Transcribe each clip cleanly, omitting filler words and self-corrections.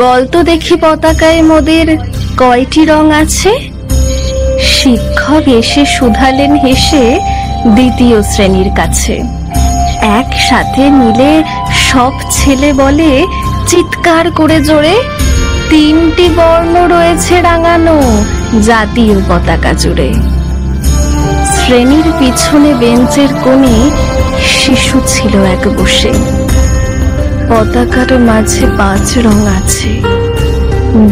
বলতো দেখি পতাকায় মোদের কয়টি রং আছে? শিক্ষক এসে শুধালেন হেসে দ্বিতীয় শ্রেণীর কাছে। একসাথে মিলে সব ছেলে বলে চিৎকার করে জোরে, 3টি বর্ণ রয়েছে রাঙানো জাতীয় পতাকা জুড়ে। শ্রেণীর পিছনে বেঞ্চের কোণে শিশু ছিল এক বসে। পতাকার মাঝে 5 রং আছে,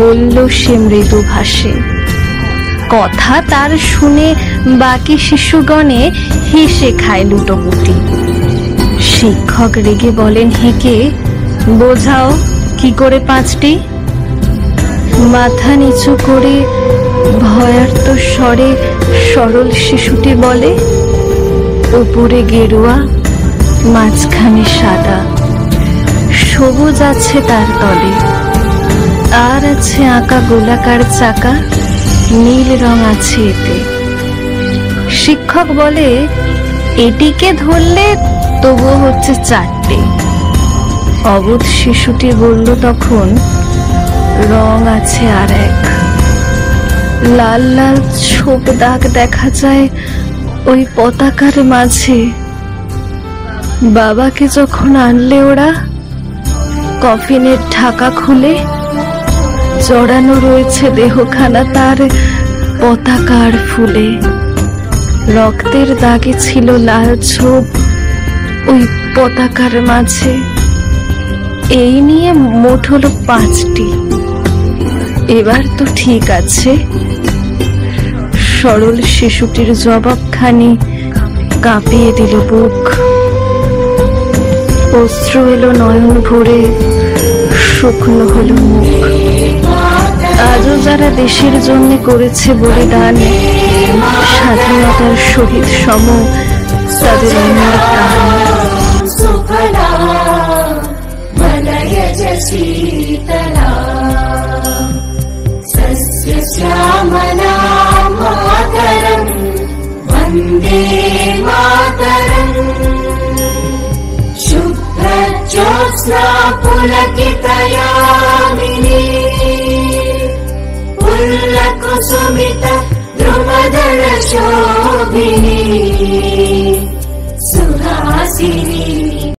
বলল সে মৃদু ভাষে। কথা তার শুনে বাকি শিশুগণে হেসে খায় লুটোপুটি। শিক্ষক রেগে বলেন হেঁকে, বোঝাও কি করে 5টি? মাথা নিচু করে ভয়ার্ত স্বরে সরল শিশুটি বলে, উপরে গেরুয়া, মাঝখানে সাদা, সবুজ আছে তার তলে, আর আছে আঁকা গোলাকার চাকা, নীল রং আছে এতে। শিক্ষক বলে, এটিকে ধরলে তবুও হচ্ছে 4টে। অবোধ শিশুটি বলল তখন, রং আছে আর এক। লাল লাল ছোপ দাগ দেখা যায় ওই পতাকার মাঝে। বাবাকে যখন আনলে ওরা, কফিনের ঢাকা খুলে জড়ানো রয়েছে দেহখানা তার পতাকার ফুলে। রক্তের দাগে ছিল লাল ছোপ ওই পতাকার মাঝে। এই নিয়ে মোট হলো 5টি। এবার তো ঠিক আছে। সরল শিশুটির জবাবখানি কাঁপিয়ে দিল বুক। অশ্রু এলো নয়ন ভরে, শুকনো হলো মুখ। আজও যারা দেশের জন্য করেছে বলিদান, স্বাধীনতার শহীদ সম তাদের অমর প্রাণ। শীতলা সস্য শ্যামলা মাতরম, বন্দে মাতরম। শুভ্র জ্যোৎস্না পুলকিতয়ামিনী, পুল্লকুসুমিত দ্রুমদল শোভিনী, সুহাসিনী।